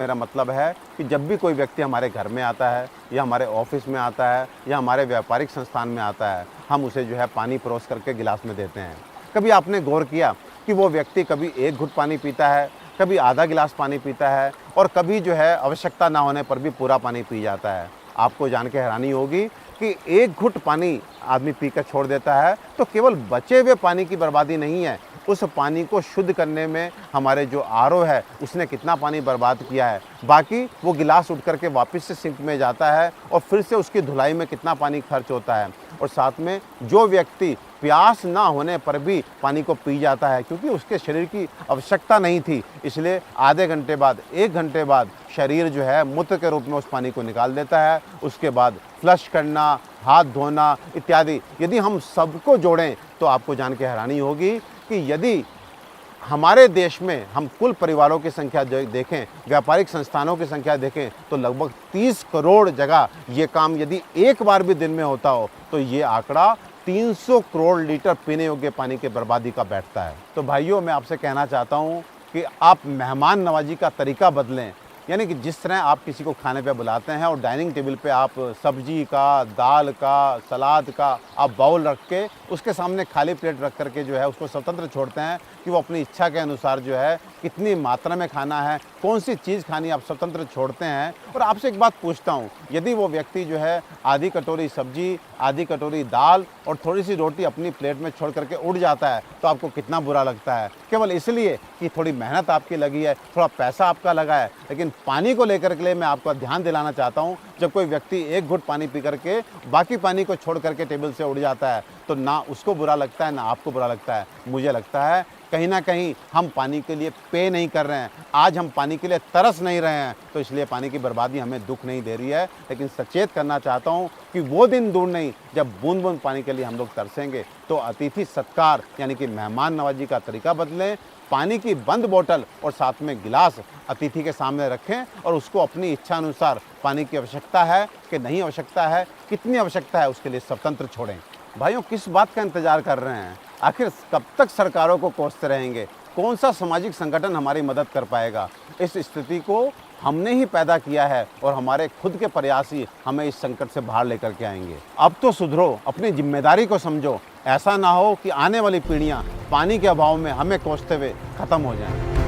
मेरा मतलब है कि जब भी कोई व्यक्ति हमारे घर में आता है या हमारे ऑफिस में आता है या हमारे व्यापारिक संस्थान में आता है, हम उसे जो है पानी परोस करके गिलास में देते हैं। कभी आपने गौर किया कि वो व्यक्ति कभी एक घुट पानी पीता है, कभी आधा गिलास पानी पीता है और कभी जो है आवश्यकता ना होने पर भी पूरा पानी पी जाता है। आपको जान के हैरानी होगी कि एक घुट पानी आदमी पीकर छोड़ देता है तो केवल बचे हुए पानी की बर्बादी नहीं है, उस पानी को शुद्ध करने में हमारे जो आरओ है उसने कितना पानी बर्बाद किया है। बाकी वो गिलास उठ करके वापस से सिंक में जाता है और फिर से उसकी धुलाई में कितना पानी खर्च होता है। और साथ में जो व्यक्ति प्यास ना होने पर भी पानी को पी जाता है क्योंकि उसके शरीर की आवश्यकता नहीं थी, इसलिए आधे घंटे बाद, 1 घंटे बाद शरीर जो है मूत्र के रूप में उस पानी को निकाल देता है। उसके बाद फ्लश करना, हाथ धोना इत्यादि यदि हम सबको जोड़ें तो आपको जान के हैरानी होगी कि यदि हमारे देश में हम कुल परिवारों की संख्या देखें, व्यापारिक संस्थानों की संख्या देखें तो लगभग 30 करोड़ जगह ये काम यदि एक बार भी दिन में होता हो तो ये आंकड़ा 300 करोड़ लीटर पीने योग्य पानी की बर्बादी का बैठता है। तो भाइयों, मैं आपसे कहना चाहता हूँ कि आप मेहमान नवाजी का तरीका बदलें, यानी कि जिस तरह आप किसी को खाने पे बुलाते हैं और डाइनिंग टेबल पे आप सब्जी का, दाल का, सलाद का आप बाउल रख के उसके सामने खाली प्लेट रख करके जो है उसको स्वतंत्र छोड़ते हैं कि वो अपनी इच्छा के अनुसार जो है कितनी मात्रा में खाना है, कौन सी चीज़ खानी, आप स्वतंत्र छोड़ते हैं। और आपसे एक बात पूछता हूँ, यदि वो व्यक्ति जो है आधी कटोरी सब्जी, आधी कटोरी दाल और थोड़ी सी रोटी अपनी प्लेट में छोड़ करके उड़ जाता है तो आपको कितना बुरा लगता है, केवल इसलिए कि थोड़ी मेहनत आपकी लगी है, थोड़ा पैसा आपका लगा है। लेकिन पानी को लेकर के लिए मैं आपको ध्यान दिलाना चाहता हूँ, जब कोई व्यक्ति एक घुट पानी पी करके बाकी पानी को छोड़ करके टेबल से उड़ जाता है तो ना उसको बुरा लगता है ना आपको बुरा लगता है। मुझे लगता है कहीं ना कहीं हम पानी के लिए पे नहीं कर रहे हैं, आज हम पानी के लिए तरस नहीं रहे हैं, तो इसलिए पानी की बर्बादी हमें दुख नहीं दे रही है। लेकिन सचेत करना चाहता हूँ कि वो दिन दूर नहीं जब बूंद बूंद पानी के लिए हम लोग तरसेंगे। तो अतिथि सत्कार यानी कि मेहमान नवाजी का तरीका बदलें, पानी की बंद बोतल और साथ में गिलास अतिथि के सामने रखें और उसको अपनी इच्छा अनुसार पानी की आवश्यकता है कि नहीं आवश्यकता है, कितनी आवश्यकता है, उसके लिए स्वतंत्र छोड़ें। भाइयों, किस बात का इंतजार कर रहे हैं? आखिर कब तक सरकारों को कोसते रहेंगे? कौन सा सामाजिक संगठन हमारी मदद कर पाएगा? इस स्थिति को हमने ही पैदा किया है और हमारे खुद के प्रयास ही हमें इस संकट से बाहर लेकर के आएंगे। अब तो सुधरो, अपनी जिम्मेदारी को समझो, ऐसा ना हो कि आने वाली पीढ़ियां पानी के अभाव में हमें कोसते हुए खत्म हो जाएं।